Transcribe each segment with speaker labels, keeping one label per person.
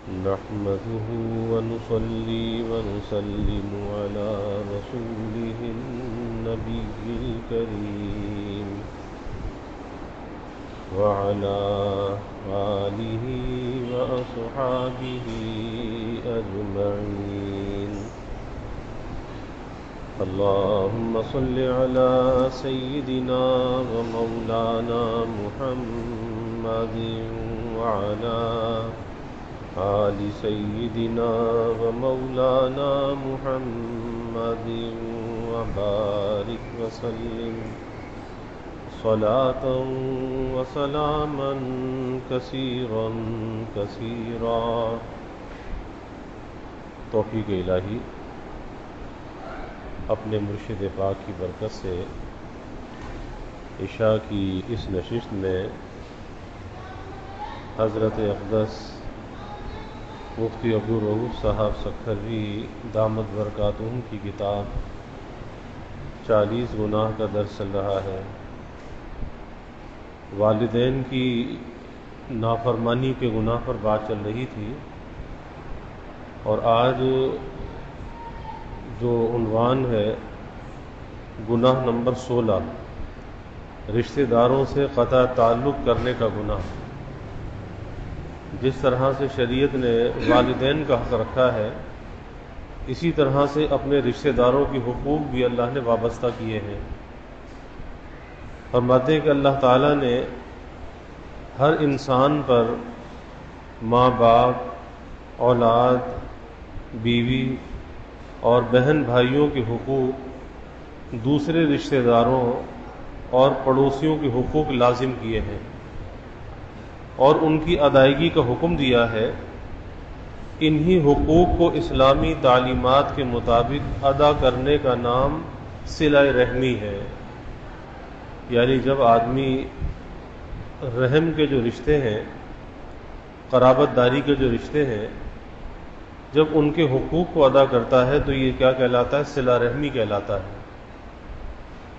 Speaker 1: نحمده ونصلي ونسلم على رسوله النبي الكريم وعلى آله وأصحابه أجمعين. اللهم صل على سيدنا ومولانا محمد وعلى آل سيدنا ومولانا محمد وبارك وسلم صلاة وسلاما كثيرا كثيرا. توفیق الہی اپنے مرشد پاک کی برکت سے عشاء کی اس نشست میں حضرت اقدس مفتی عبدالرؤوف صاحب سکھروی دامت برکاتہم کی کتاب 40 گناہ کا درس چل رہا ہے. والدین کی نافرمانی کے گناہ پر بات چل رہی تھی اور آج جو عنوان ہے گناہ نمبر 16 رشتہ داروں سے قطع تعلق کرنے کا گناہ. جس طرح سے شریعت نے والدین کا حق رکھا ہے اسی طرح سے اپنے رشتہ داروں کی حقوق بھی اللہ نے وابستہ کیے ہیں. فرماتے ہیں کہ اللہ تعالیٰ نے ہر انسان پر ماں باپ، اولاد، بیوی اور بہن بھائیوں کے حقوق، دوسرے رشتہ داروں اور پڑوسیوں کے حقوق لازم کیے ہیں اور ان کی ادائیگی کا حکم دیا ہے. انہی حقوق کو اسلامی تعلیمات کے مطابق ادا کرنے کا نام صلہ رحمی ہے. یعنی جب آدمی رحم کے جو رشتے ہیں، قرابت داری کے جو رشتے ہیں، جب ان کے حقوق کو ادا کرتا ہے تو یہ کیا کہلاتا ہے؟ صلہ رحمی کہلاتا ہے.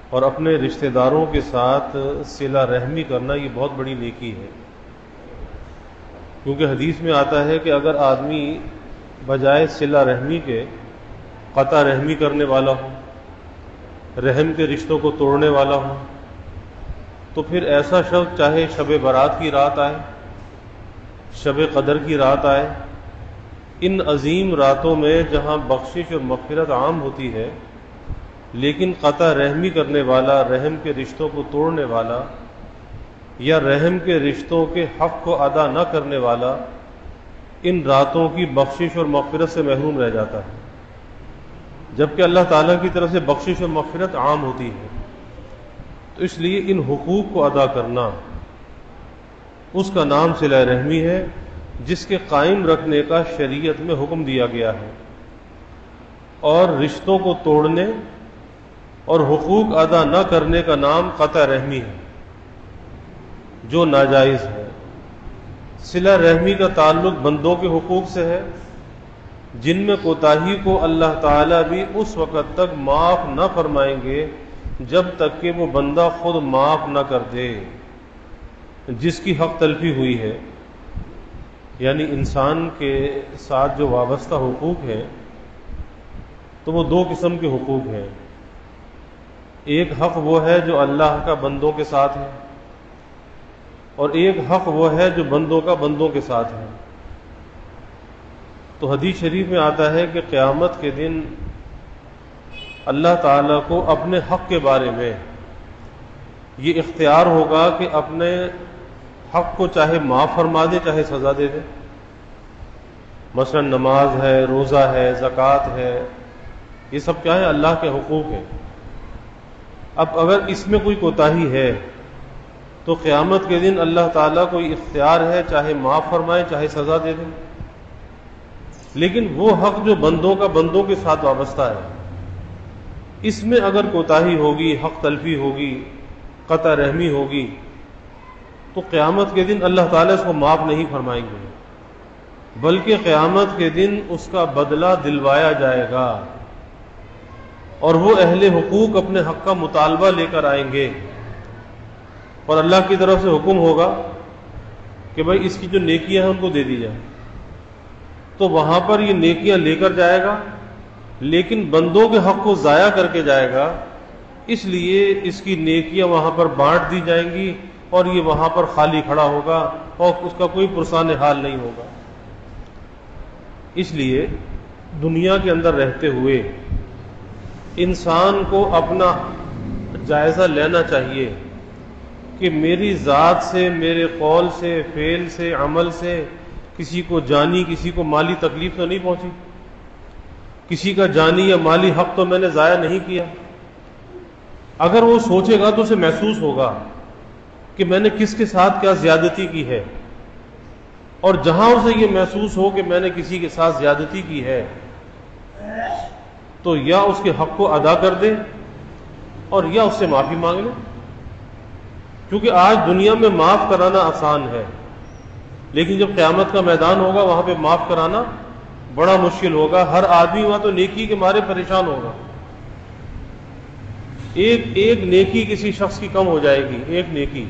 Speaker 1: اور اپنے رشتہ داروں کے ساتھ صلہ رحمی کرنا یہ بہت بڑی نیکی ہے، کیونکہ حدیث میں آتا ہے کہ اگر آدمی بجائے صلہ رحمی کے قطع رحمی کرنے والا ہو، رحم کے رشتوں کو توڑنے والا ہو، تو پھر ایسا شخص چاہے شب برات کی رات آئے، شب قدر کی رات آئے، ان عظیم راتوں میں جہاں بخشش اور مغفرت عام ہوتی ہے، لیکن قطع رحمی کرنے والا، رحم کے رشتوں کو توڑنے والا یا رحم کے رشتوں کے حق کو ادا نہ کرنے والا ان راتوں کی بخشش اور مغفرت سے محروم رہ جاتا ہے، جبکہ اللہ تعالیٰ کی طرف سے بخشش اور مغفرت عام ہوتی ہے. تو اس لیے ان حقوق کو ادا کرنا اس کا نام صلہ رحمی ہے، جس کے قائم رکھنے کا شریعت میں حکم دیا گیا ہے. اور رشتوں کو توڑنے اور حقوق ادا نہ کرنے کا نام قطع رحمی ہے، جو ناجائز ہے. صلہ رحمی کا تعلق بندوں کے حقوق سے ہے جن میں کوتاہی کو اللہ تعالیٰ بھی اس وقت تک معاف نہ فرمائیں گے جب تک کہ وہ بندہ خود معاف نہ کر دے جس کی حق تلفی ہوئی ہے. یعنی انسان کے ساتھ جو وابستہ حقوق ہیں تو وہ دو قسم کے حقوق ہیں. ایک حق وہ ہے جو اللہ کا بندوں کے ساتھ ہے، اور ایک حق وہ ہے جو بندوں کا بندوں کے ساتھ ہے. تو حدیث شریف میں آتا ہے کہ قیامت کے دن اللہ تعالیٰ کو اپنے حق کے بارے میں یہ اختیار ہوگا کہ اپنے حق کو چاہے معاف فرما دے چاہے سزا دے دے. مثلا نماز ہے، روزہ ہے، زکوٰۃ ہے، یہ سب کیا ہے؟ اللہ کے حقوق ہیں. اب اگر اس میں کوئی کوتاہی ہے تو قیامت کے دن اللہ تعالیٰ کو اختیار ہے چاہے معاف فرمائے چاہے سزا دے دیں. لیکن وہ حق جو بندوں کا بندوں کے ساتھ وابستہ ہے، اس میں اگر کوتاہی ہوگی، حق تلفی ہوگی، قطع رحمی ہوگی، تو قیامت کے دن اللہ تعالیٰ اس کو معاف نہیں فرمائیں گے، بلکہ قیامت کے دن اس کا بدلہ دلوایا جائے گا اور وہ اہل حقوق اپنے حق کا مطالبہ لے کر آئیں گے اور اللہ کی طرف سے حکم ہوگا کہ بھائی اس کی جو نیکیاں ہیں ان کو دے دی جائے. تو وہاں پر یہ نیکیاں لے کر جائے گا، لیکن بندوں کے حق کو ضائع کر کے جائے گا، اس لیے اس کی نیکیاں وہاں پر بانٹ دی جائیں گی اور یہ وہاں پر خالی کھڑا ہوگا اور اس کا کوئی پرسان حال نہیں ہوگا۔ اس لیے دنیا کے اندر رہتے ہوئے انسان کو اپنا جائزہ لینا چاہیے کہ میری ذات سے، میرے قول سے، فعل سے، عمل سے کسی کو جانی، کسی کو مالی تکلیف تو نہیں پہنچی، کسی کا جانی یا مالی حق تو میں نے ضائع نہیں کیا۔ اگر وہ سوچے گا تو اسے محسوس ہوگا کہ میں نے کس کے ساتھ کیا زیادتی کی ہے، اور جہاں اسے یہ محسوس ہو کہ میں نے کسی کے ساتھ زیادتی کی ہے تو یا اس کے حق کو ادا کر دے اور یا اس سے معافی مانگ لے، کیونکہ آج دنیا میں معاف کرانا آسان ہے، لیکن جب قیامت کا میدان ہوگا وہاں پہ معاف کرانا بڑا مشکل ہوگا۔ ہر آدمی وہاں تو نیکی کے مارے پریشان ہوگا، ایک نیکی کسی شخص کی کم ہو جائے گی، ایک نیکی،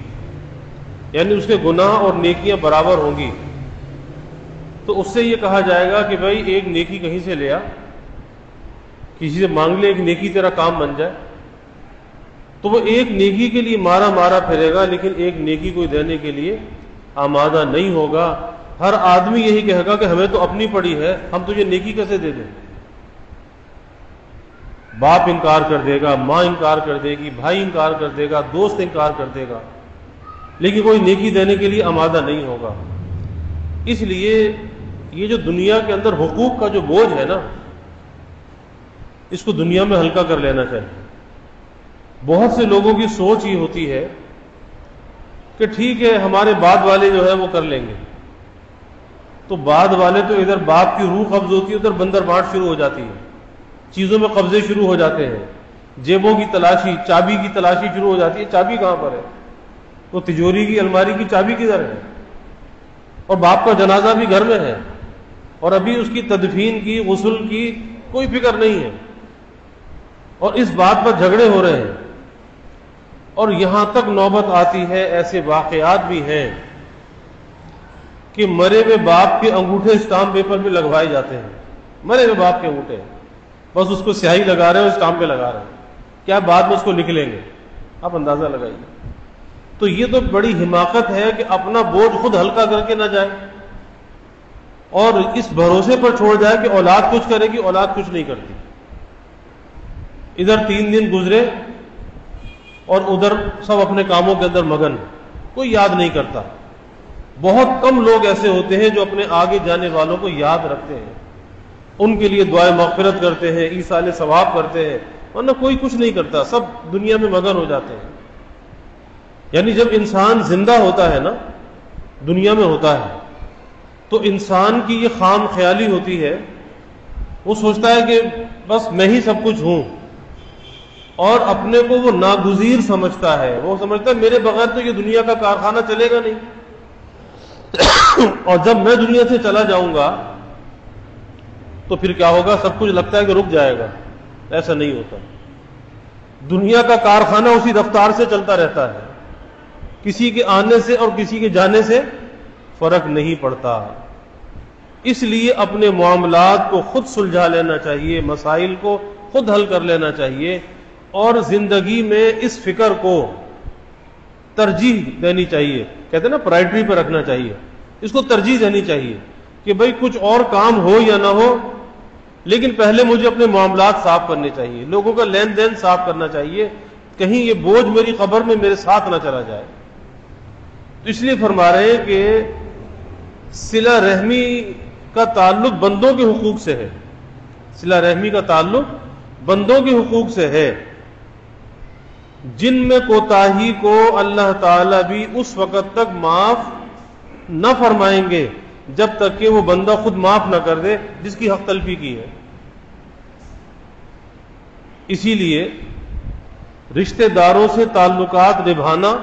Speaker 1: یعنی اس کے گناہ اور نیکیاں برابر ہوں گی، تو اس سے یہ کہا جائے گا کہ بھائی ایک نیکی کہیں سے لیا، کسی سے مانگ لے، ایک نیکی تیرا کام بن جائے، تو وہ ایک نیکی کے لیے مارا مارا پھرے گا، لیکن ایک نیکی کو دینے کے لیے آمادہ نہیں ہوگا۔ ہر آدمی یہی کہے گا کہ ہمیں تو اپنی پڑی ہے، ہم تجھے نیکی کیسے دے دیں؟ باپ انکار کر دے گا، ماں انکار کر دے گی، بھائی انکار کر دے گا، دوست انکار کر دے گا، لیکن کوئی نیکی دینے کے لیے آمادہ نہیں ہوگا۔ اس لیے یہ جو دنیا کے اندر حقوق کا جو بوجھ ہے نا، اس کو دنیا میں ہلکا کر لینا چاہیے۔ بہت سے لوگوں کی سوچ یہ ہوتی ہے کہ ٹھیک ہے ہمارے بعد والے جو ہے وہ کر لیں گے، تو بعد والے تو ادھر باپ کی روح قبض ہوتی ہے، ادھر بندر بانٹ شروع ہو جاتی ہے، چیزوں میں قبضے شروع ہو جاتے ہیں، جیبوں کی تلاشی، چابی کی تلاشی شروع ہو جاتی ہے۔ چابی کہاں پر ہے؟ وہ تجوری کی الماری کی چابی کدھر ہے؟ اور باپ کا جنازہ بھی گھر میں ہے اور ابھی اس کی تدفین کی، غسل کی کوئی فکر نہیں ہے، اور اس بات پر جھگڑے ہو رہے ہیں۔ اور یہاں تک نوبت آتی ہے، ایسے واقعات بھی ہیں کہ مرے ہوئے باپ کے انگوٹھے اسٹامپ پیپر پہ لگوائے جاتے ہیں، مرے ہوئے باپ کے انگوٹھے، بس اس کو سیاہی لگا رہے ہیں اور اسٹامپ پہ لگا رہے ہیں، کیا بعد میں اس کو لکھ لیں گے؟ آپ اندازہ لگائیے۔ تو یہ تو بڑی حماقت ہے کہ اپنا بوجھ خود ہلکا کر کے نہ جائے اور اس بھروسے پر چھوڑ جائے کہ اولاد کچھ کرے گی، اولاد کچھ نہیں کرتی۔ ادھر 3 دن گزرے اور ادھر سب اپنے کاموں کے اندر مگن، کوئی یاد نہیں کرتا۔ بہت کم لوگ ایسے ہوتے ہیں جو اپنے آگے جانے والوں کو یاد رکھتے ہیں، ان کے لیے دعائے مغفرت کرتے ہیں، ایصال ثواب کرتے ہیں، ورنہ کوئی کچھ نہیں کرتا، سب دنیا میں مگن ہو جاتے ہیں۔ یعنی جب انسان زندہ ہوتا ہے نا، دنیا میں ہوتا ہے، تو انسان کی یہ خام خیالی ہوتی ہے، وہ سوچتا ہے کہ بس میں ہی سب کچھ ہوں، اور اپنے کو وہ ناگزیر سمجھتا ہے، وہ سمجھتا ہے میرے بغیر تو یہ دنیا کا کارخانہ چلے گا نہیں، اور جب میں دنیا سے چلا جاؤں گا تو پھر کیا ہوگا؟ سب کچھ لگتا ہے کہ رک جائے گا، ایسا نہیں ہوتا۔ دنیا کا کارخانہ اسی رفتار سے چلتا رہتا ہے، کسی کے آنے سے اور کسی کے جانے سے فرق نہیں پڑتا۔ اس لیے اپنے معاملات کو خود سلجھا لینا چاہیے، مسائل کو خود حل کر لینا چاہیے، اور زندگی میں اس فکر کو ترجیح دینی چاہیے، کہتے ہیں نا پرائرٹی پہ رکھنا چاہیے، اس کو ترجیح دینی چاہیے کہ بھئی کچھ اور کام ہو یا نہ ہو، لیکن پہلے مجھے اپنے معاملات صاف کرنے چاہیے، لوگوں کا لین دین صاف کرنا چاہیے، کہیں یہ بوجھ میری قبر میں میرے ساتھ نہ چلا جائے۔ تو اس لیے فرما رہے ہیں کہ صلہ رحمی کا تعلق بندوں کے حقوق سے ہے، صلہ رحمی کا تعلق بندوں کے حقوق سے ہے، جن میں کوتاہی کو اللہ تعالیٰ بھی اس وقت تک معاف نہ فرمائیں گے جب تک کہ وہ بندہ خود معاف نہ کر دے جس کی حق تلفی کی ہے۔ اسی لیے رشتہ داروں سے تعلقات نبھانا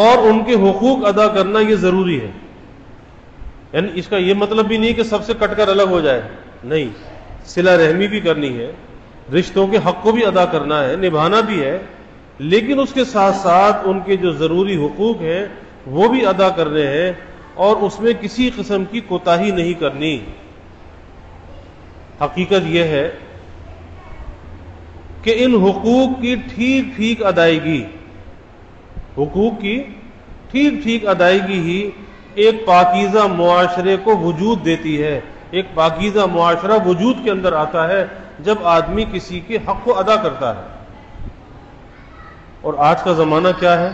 Speaker 1: اور ان کے حقوق ادا کرنا یہ ضروری ہے۔ یعنی اس کا یہ مطلب بھی نہیں کہ سب سے کٹ کر الگ ہو جائے، نہیں، صلہ رحمی بھی کرنی ہے، رشتوں کے حق کو بھی ادا کرنا ہے، نبھانا بھی ہے، لیکن اس کے ساتھ ساتھ ان کے جو ضروری حقوق ہیں وہ بھی ادا کرنے ہیں، اور اس میں کسی قسم کی کوتاہی نہیں کرنی۔ حقیقت یہ ہے کہ ان حقوق کی ٹھیک ٹھیک ادائیگی، حقوق کی ٹھیک ٹھیک ادائیگی ہی ایک پاکیزہ معاشرے کو وجود دیتی ہے۔ ایک پاکیزہ معاشرہ وجود کے اندر آتا ہے جب آدمی کسی کے حق کو ادا کرتا ہے۔ اور آج کا زمانہ کیا ہے؟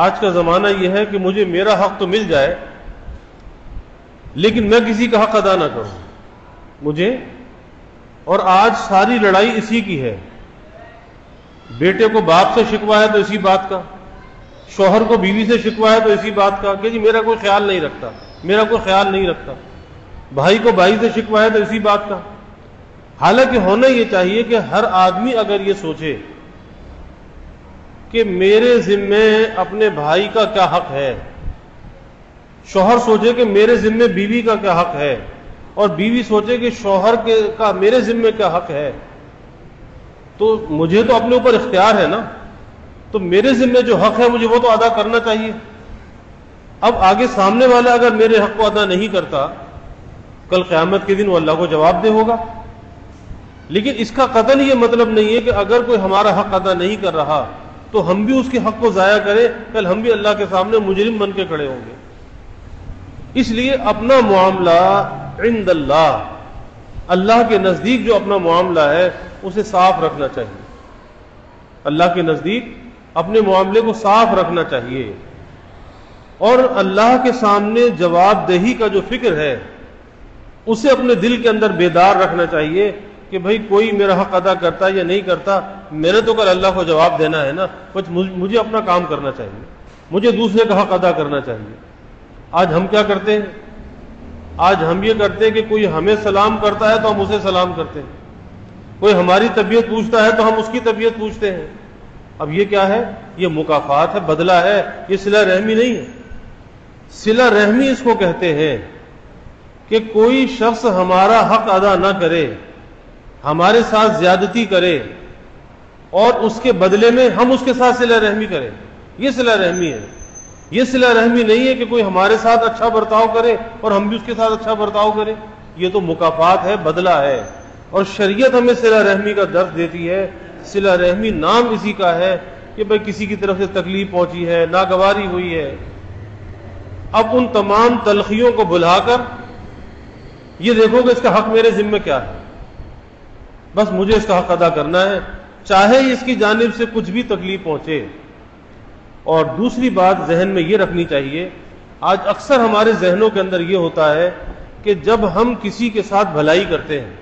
Speaker 1: آج کا زمانہ یہ ہے کہ مجھے میرا حق تو مل جائے لیکن میں کسی کا حق ادا نہ کروں مجھے۔ اور آج ساری لڑائی اسی کی ہے۔ بیٹے کو باپ سے شکوہ ہے تو اسی بات کا، شوہر کو بیوی سے شکوہ ہے تو اسی بات کا کہ جی میرا کوئی خیال نہیں رکھتا، میرا کوئی خیال نہیں رکھتا۔ بھائی کو بھائی سے شکوہ ہے تو اسی بات کا۔ حالانکہ ہونا یہ چاہیے کہ ہر آدمی اگر یہ سوچے کہ میرے ذمے اپنے بھائی کا کیا حق ہے، شوہر سوچے کہ میرے ذمے بیوی کا کیا حق ہے، اور بیوی سوچے کہ شوہر کا میرے ذمے کیا حق ہے، تو مجھے تو اپنے اوپر اختیار ہے نا، تو میرے ذمے جو حق ہے مجھے وہ تو ادا کرنا چاہیے۔ اب آگے سامنے والا اگر میرے حق کو ادا نہیں کرتا، کل قیامت کے دن وہ اللہ کو جواب دہ ہوگا۔ لیکن اس کا قطعاً یہ مطلب نہیں ہے کہ اگر کوئی ہمارا حق ادا نہیں کر رہا تو ہم بھی اس کے حق کو ضائع کریں، کل ہم بھی اللہ کے سامنے مجرم بن کے کھڑے ہوں گے۔ اس لیے اپنا معاملہ عند اللہ، اللہ کے نزدیک جو اپنا معاملہ ہے اسے صاف رکھنا چاہیے۔ اللہ کے نزدیک اپنے معاملے کو صاف رکھنا چاہیے، اور اللہ کے سامنے جواب دہی کا جو فکر ہے اسے اپنے دل کے اندر بیدار رکھنا چاہیے کہ بھئی کوئی میرا حق ادا کرتا یا نہیں کرتا، میں نے تو کل اللہ کو جواب دینا ہے نا، مجھے اپنا کام کرنا چاہیے، مجھے دوسرے کا حق ادا کرنا چاہیے۔ آج ہم کیا کرتے ہیں؟ آج ہم یہ کرتے ہیں کہ کوئی ہمیں سلام کرتا ہے تو ہم اسے سلام کرتے ہیں، کوئی ہماری طبیعت پوچھتا ہے تو ہم اس کی طبیعت پوچھتے ہیں۔ اب یہ کیا ہے؟ یہ مکافات ہے، بدلہ ہے، یہ صلہ رحمی نہیں ہے۔ صلہ رحمی اس کو کہتے ہیں کہ کوئی شخص ہمارا حق ادا نہ کرے، ہمارے ساتھ زیادتی کرے، اور اس کے بدلے میں ہم اس کے ساتھ صلہ رحمی کریں، یہ صلہ رحمی ہے۔ یہ صلہ رحمی نہیں ہے کہ کوئی ہمارے ساتھ اچھا برتاؤ کرے اور ہم بھی اس کے ساتھ اچھا برتاؤ کریں، یہ تو مکافات ہے، بدلہ ہے۔ اور شریعت ہمیں صلہ رحمی کا درس دیتی ہے۔ صلہ رحمی نام اسی کا ہے کہ بھئی کسی کی طرف سے تکلیف پہنچی ہے، ناگواری ہوئی ہے، اب ان تمام تلخیوں کو بھلا کر یہ دیکھو کہ اس کا حق میرے ذمہ کیا ہے، بس مجھے اس کا حق ادا کرنا ہے، چاہے اس کی جانب سے کچھ بھی تکلیف پہنچے۔ اور دوسری بات ذہن میں یہ رکھنی چاہیے، آج اکثر ہمارے ذہنوں کے اندر یہ ہوتا ہے کہ جب ہم کسی کے ساتھ بھلائی کرتے ہیں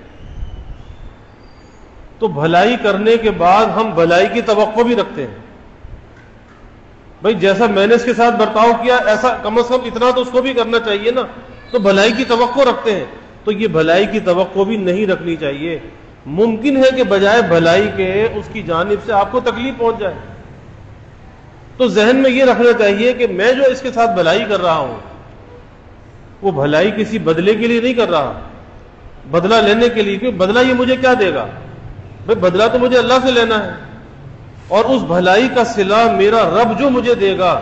Speaker 1: تو بھلائی کرنے کے بعد ہم بھلائی کی توقع بھی رکھتے ہیں، بھئی جیسا میں نے اس کے ساتھ برتاؤ کیا ایسا کم از کم اتنا تو اس کو بھی کرنا چاہیے نا، تو بھلائی کی توقع رکھتے ہیں۔ تو یہ بھلائی کی توقع بھی نہیں رکھنی چاہیے۔ ممکن ہے کہ بجائے بھلائی کے اس کی جانب سے آپ کو تکلیف پہنچ جائے، تو ذہن میں یہ رکھنا چاہیے کہ میں جو اس کے ساتھ بھلائی کر رہا ہوں وہ بھلائی کسی بدلے کے لیے نہیں کر رہا، بدلہ لینے کے لیے، کہ بدلہ یہ مجھے کیا دے گا؟ بھئی بدلہ تو مجھے اللہ سے لینا ہے، اور اس بھلائی کا صلہ میرا رب جو مجھے دے گا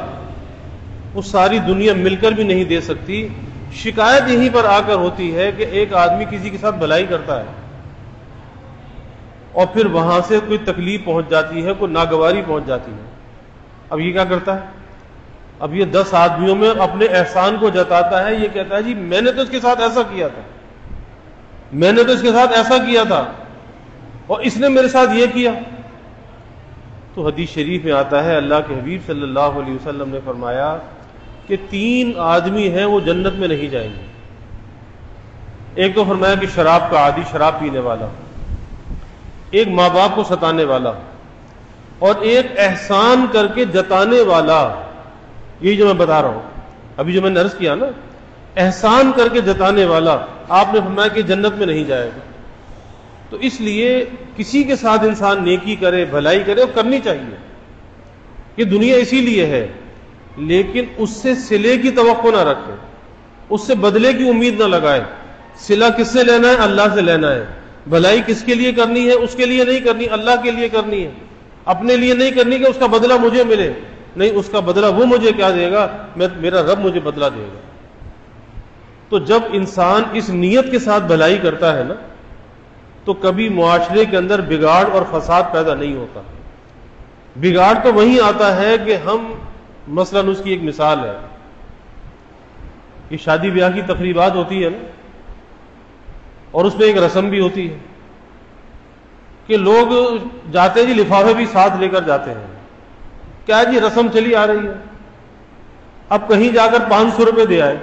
Speaker 1: وہ ساری دنیا مل کر بھی نہیں دے سکتی۔ شکایت یہیں پر آ کر ہوتی ہے کہ ایک آدمی کسی کے ساتھ بھلائی کرتا ہے اور پھر وہاں سے کوئی تکلیف پہنچ جاتی ہے، کوئی ناگواری پہنچ جاتی ہے، اب یہ کیا کرتا ہے؟ اب یہ 10 آدمیوں میں اپنے احسان کو جتاتا ہے، یہ کہتا ہے جی میں نے تو اس کے ساتھ ایسا کیا تھا، میں نے تو اس کے ساتھ ایسا کیا تھا اور اس نے میرے ساتھ یہ کیا۔ تو حدیث شریف میں آتا ہے، اللہ کے حبیب صلی اللہ علیہ وسلم نے فرمایا کہ 3 آدمی ہیں وہ جنت میں نہیں جائیں گے۔ ایک تو فرمایا کہ شراب کا عادی، شراب پینے والا، ایک ماں باپ کو ستانے والا، اور ایک احسان کر کے جتانے والا۔ یہی جو میں بتا رہا ہوں، ابھی جو میں نے عرض کیا نا، احسان کر کے جتانے والا، آپ نے فرمایا کہ جنت میں نہیں جائے گا۔ تو اس لیے کسی کے ساتھ انسان نیکی کرے، بھلائی کرے، اور کرنی چاہیے، یہ دنیا اسی لیے ہے، لیکن اس سے صلے کی توقع نہ رکھے، اس سے بدلے کی امید نہ لگائے۔ صلہ کس سے لینا ہے؟ اللہ سے لینا ہے۔ بھلائی کس کے لیے کرنی ہے؟ اس کے لیے نہیں کرنی، اللہ کے لیے کرنی ہے، اپنے لیے نہیں کرنی کہ اس کا بدلہ مجھے ملے۔ نہیں اس کا بدلہ وہ مجھے کیا دے گا، میرا رب مجھے بدلہ دے گا۔ تو جب انسان اس نیت کے ساتھ بھلائی کرتا ہے نا تو کبھی معاشرے کے اندر بگاڑ اور فساد پیدا نہیں ہوتا۔ بگاڑ تو وہیں آتا ہے کہ ہم مثلاً اس کی ایک مثال ہے، یہ شادی بیاہ کی تقریبات ہوتی ہے نا، اور اس میں ایک رسم بھی ہوتی ہے کہ لوگ جاتے جی لفافے بھی ساتھ لے کر جاتے ہیں، کیا جی رسم چلی آ رہی ہے، اب کہیں جا کر 500 روپے دے آئے،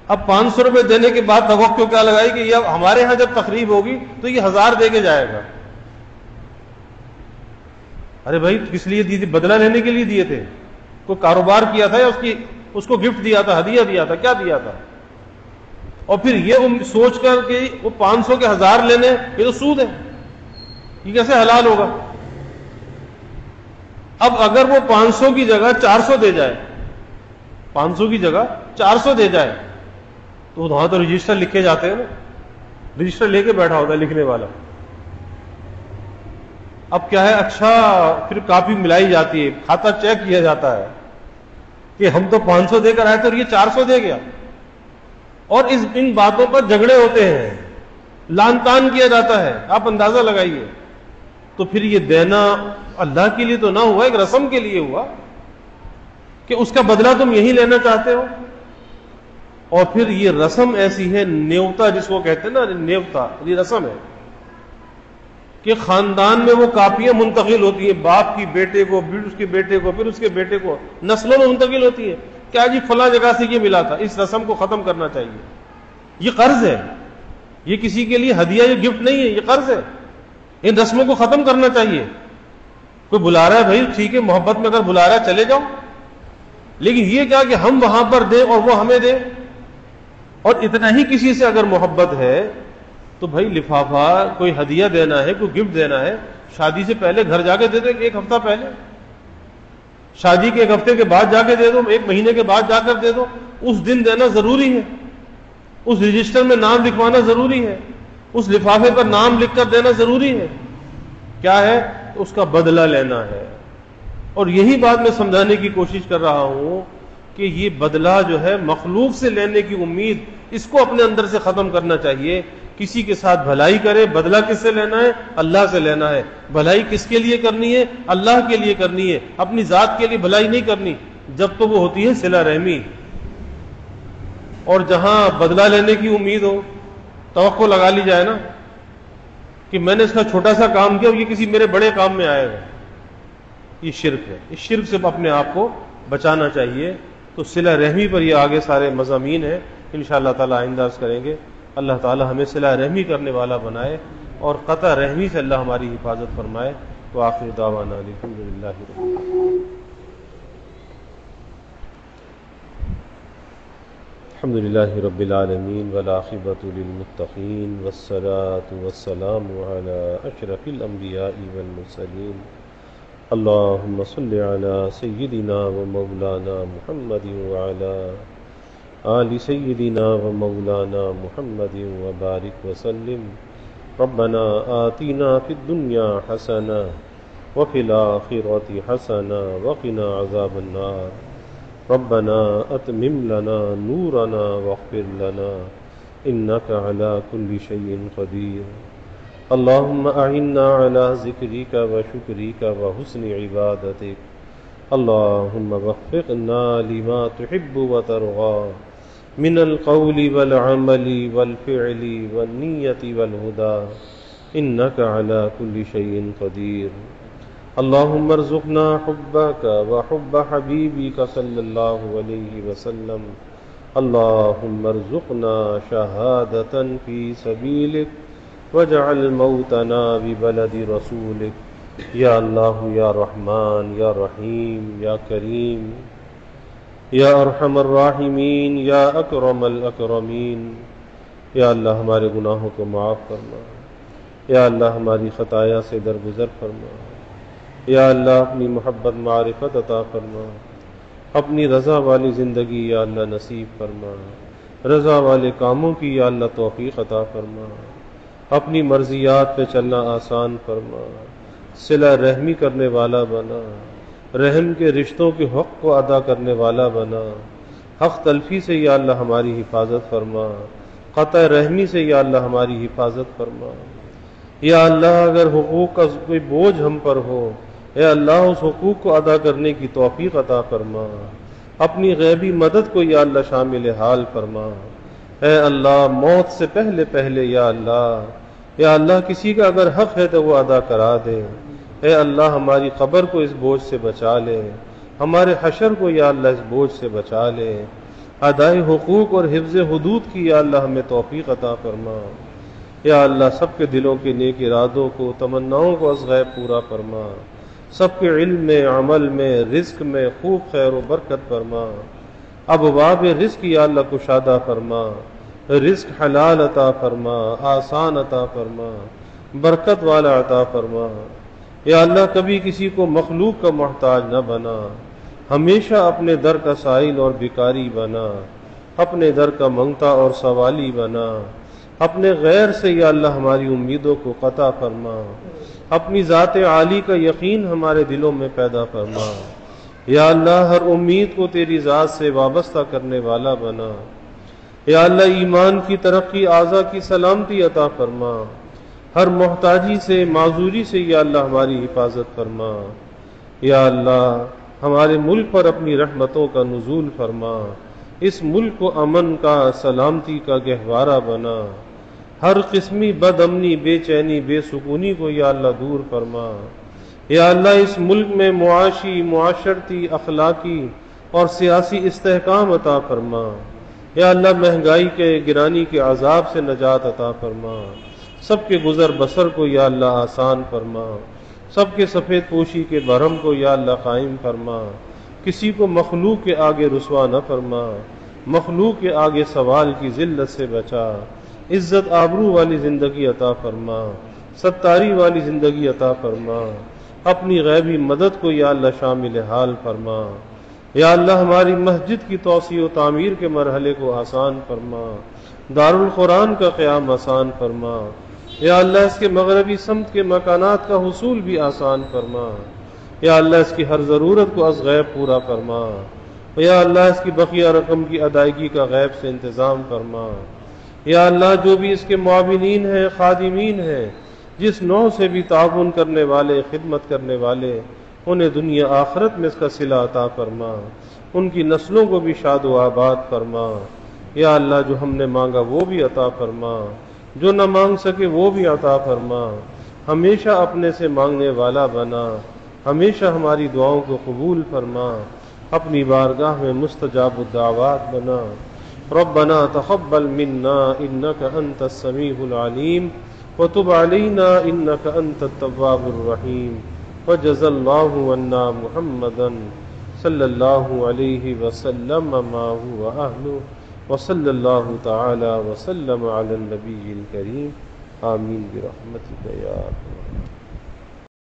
Speaker 1: اب 500 روپے دینے کے بعد توقع کیا لگائی کہ یہ ہمارے ہاں جب تقریب ہوگی تو یہ 1000 دے کے جائے گا۔ ارے بھائی کس لیے دی تھی؟ بدلہ لینے کے لیے دیے تھے؟ کوئی کاروبار کیا تھا یا اس کو گفٹ دیا تھا، ہدیہ دیا تھا، کیا دیا تھا؟ اور پھر یہ سوچ کر کہ وہ 500 کے 1000 لینے، یہ تو سود ہے، یہ کیسے حلال ہوگا؟ اب اگر وہ 500 کی جگہ 400 دے جائے، 500 کی جگہ 400 دے جائے تو وہاں تو رجسٹر لکھے جاتے ہیں نا، رجسٹر لے کے بیٹھا ہوتا ہے لکھنے والا۔ اب کیا ہے، اچھا پھر کاپی ملائی جاتی ہے، کھاتا چیک کیا جاتا ہے کہ ہم تو 500 دے کر آئے تھے اور یہ 400 دے گیا، اور ان باتوں پر جھگڑے ہوتے ہیں، لان تان کیا جاتا ہے، آپ اندازہ لگائیے۔ تو پھر یہ دینا اللہ کے لیے تو نہ ہوا، ایک رسم کے لیے ہوا کہ اس کا بدلہ تم یہی لینا چاہتے ہو۔ اور پھر یہ رسم ایسی ہے، نیوتا جس کو کہتے ہیں نا، نیوتا یہ رسم ہے کہ خاندان میں وہ کاپیاں منتقل ہوتی ہیں، باپ کی بیٹے کو، پھر اس کے بیٹے کو، پھر اس کے بیٹے کو، نسلوں میں منتقل ہوتی ہے۔ کیا جی فلاں جگہ سے یہ ملا تھا، اس رسم کو ختم کرنا چاہیے، یہ قرض ہے، یہ کسی کے لیے ہدیہ یا گفٹ نہیں ہے، یہ قرض ہے، ان رسموں کو ختم کرنا چاہیے۔ کوئی بلا رہا ہے بھائی ٹھیک ہے، محبت میں اگر بلا رہا ہے چلے جاؤ، لیکن یہ کیا کہ ہم وہاں پر دیں اور وہ ہمیں دیں۔ اور اتنا ہی کسی سے اگر محبت ہے تو بھائی لفافہ کوئی ہدیہ دینا ہے، کوئی گفٹ دینا ہے، شادی سے پہلے گھر جا کے دے دو، ایک ہفتہ پہلے، شادی کے ایک ہفتے کے بعد جا کے دے دو، ایک مہینے کے بعد جا کر دے دو، اس دن دینا ضروری ہے، اس رجسٹر میں نام لکھوانا ضروری ہے، اس لفافے پر نام لکھ کر دینا ضروری ہے۔ کیا ہے؟ اس کا بدلہ لینا ہے۔ اور یہی بات میں سمجھانے کی کوشش کر رہا ہوں کہ یہ بدلہ جو ہے مخلوق سے لینے کی امید، اس کو اپنے اندر سے ختم کرنا چاہیے۔ کسی کے ساتھ بھلائی کرے، بدلہ کس سے لینا ہے؟ اللہ سے لینا ہے۔ بھلائی کس کے لیے کرنی ہے؟ اللہ کے لیے کرنی ہے، اپنی ذات کے لیے بھلائی نہیں کرنی، جب تو وہ ہوتی ہے صلہ رحمی۔ اور جہاں بدلہ لینے کی امید ہو، توقع لگا لی جائے نا کہ میں نے اس کا چھوٹا سا کام کیا اور یہ کسی میرے بڑے کام میں آئے گا، یہ شرک ہے۔ اس شرک سے اپنے آپ کو بچانا چاہیے۔ تو صلہ رحمی پر یہ آگے سارے مضامین ہیں، انشاءاللہ تعالی آئندہ عرض کریں گے۔ اللہ تعالی ہمیں صلہ رحمی کرنے والا بنائے اور قطع رحمی سے اللہ ہماری حفاظت فرمائے۔ وآخر دعوانا الحمدللہ رب العالمین۔ الحمدللہ رب العالمین والعاقبۃ للمتقین والصلاة والسلام علی اشرف الانبیاء والمرسلین۔ اللہم صل علی سیدنا و مولانا محمد وعلی آل سیدنا و مولانا محمد وبارک وسلم۔ ربنا آتنا فی الدنیا حسنہ وفی الآخرۃ حسنہ وقنا عذاب النار۔ ربنا اتمم لنا نورنا واغفر لنا انک علی کل شیء قدیر۔ اللہم اعنا علی ذکرک وشکرک وحسن عبادتک۔ اللہم وفقنا لما تحب وترضى من القول والعمل والفعل والنیت والہدى انک علی کل شیء قدیر۔ اللہم ارزقنا حبک وحب حبیبک صلی اللہ علیہ وسلم۔ اللہم ارزقنا شہادة فی سبیلک واجعل موتنا ببلد رسولک۔ یا اللہ یا رحمان یا رحیم یا کریم یا ارحم الراحمین یا اکرم الاکرمین۔ یا اللہ ہمارے گناہوں کو معاف فرما، یا اللہ ہماری خطایا سے درگزر فرما، یا اللہ اپنی محبت معرفت عطا فرما، اپنی رضا والی زندگی یا اللہ نصیب فرما، رضا والے کاموں کی یا اللہ توفیق عطا فرما، اپنی مرضیات پہ چلنا آسان فرما، صلہ رحمی کرنے والا بنا، رحم کے رشتوں کے حق کو ادا کرنے والا بنا، حق تلفی سے یا اللہ ہماری حفاظت فرما، قطع رحمی سے یا اللہ ہماری حفاظت فرما۔ یا اللہ اگر حقوق کا کوئی بوجھ ہم پر ہو، اے اللہ اس حقوق کو ادا کرنے کی توفیق عطا فرما، اپنی غیبی مدد کو یا اللہ شامل حال فرما۔ اے اللہ موت سے پہلے پہلے یا اللہ کسی کا اگر حق ہے تو وہ ادا کرا دے۔ اے اللہ ہماری قبر کو اس بوجھ سے بچا لے، ہمارے حشر کو یا اللہ اس بوجھ سے بچا لے۔ ادائے حقوق اور حفظ حدود کی یا اللہ ہمیں توفیق عطا فرما۔ یا اللہ سب کے دلوں کے نیک ارادوں کو، تمناؤں کو از غیب پورا فرما، سب کے علم میں، عمل میں، رزق میں خوب خیر و برکت فرما۔ ابواب رزق یا اللہ کشادہ فرما، رزق حلال عطا فرما، آسان عطا فرما، برکت والا عطا فرما۔ یا اللہ کبھی کسی کو مخلوق کا محتاج نہ بنا، ہمیشہ اپنے در کا سائل اور بھکاری بنا، اپنے در کا منگتا اور سوالی بنا۔ اپنے غیر سے یا اللہ ہماری امیدوں کو قطع فرما، اپنی ذات عالی کا یقین ہمارے دلوں میں پیدا فرما۔ یا اللہ ہر امید کو تیری ذات سے وابستہ کرنے والا بنا۔ یا اللہ ایمان کی ترقی، اعضاء کی سلامتی عطا فرما، ہر محتاجی سے، معذوری سے یا اللہ ہماری حفاظت فرما۔ یا اللہ ہمارے ملک پر اپنی رحمتوں کا نزول فرما، اس ملک کو امن کا، سلامتی کا گہوارہ بنا، ہر قسمی بد امنی، بے چینی، بے سکونی کو یا اللہ دور فرما۔ یا اللہ اس ملک میں معاشی، معاشرتی، اخلاقی اور سیاسی استحکام عطا فرما۔ یا اللہ مہنگائی کے، گرانی کے عذاب سے نجات عطا فرما، سب کے گزر بسر کو یا اللہ آسان فرما، سب کے سفید پوشی کے بھرم کو یا اللہ قائم فرما، کسی کو مخلوق کے آگے رسوا نہ فرما، مخلوق کے آگے سوال کی ذلت سے بچا، عزت آبرو والی زندگی عطا فرما، ستاری والی زندگی عطا فرما، اپنی غیبی مدد کو یا اللہ شامل حال فرما۔ یا اللہ ہماری مسجد کی توسیع و تعمیر کے مرحلے کو آسان فرما، دارالقرآن کا قیام آسان فرما۔ یا اللہ اس کے مغربی سمت کے مکانات کا حصول بھی آسان فرما۔ یا اللہ اس کی ہر ضرورت کو از غیب پورا فرما۔ یا اللہ اس کی بقیہ رقم کی ادائیگی کا غیب سے انتظام فرما۔ یا اللہ جو بھی اس کے معاونین ہیں، خادمین ہیں، جس نوع سے بھی تعاون کرنے والے، خدمت کرنے والے، انہیں دنیا آخرت میں اس کا صلہ عطا فرما، ان کی نسلوں کو بھی شاد و آباد فرما۔ یا اللہ جو ہم نے مانگا وہ بھی عطا فرما، جو نہ مانگ سکے وہ بھی عطا فرما، ہمیشہ اپنے سے مانگنے والا بنا، ہمیشہ ہماری دعاؤں کو قبول فرما، اپنی بارگاہ میں مستجاب الدعوات بنا۔ ربنا تقبل منا انك انت السميع العليم وتب علينا انك انت التواب الرحيم وجزى الله عنا محمدا صلى الله عليه وسلم ما هو اهله وصلى الله تعالى وسلم على النبي الكريم آمين برحمتك يا أرحم الراحمين۔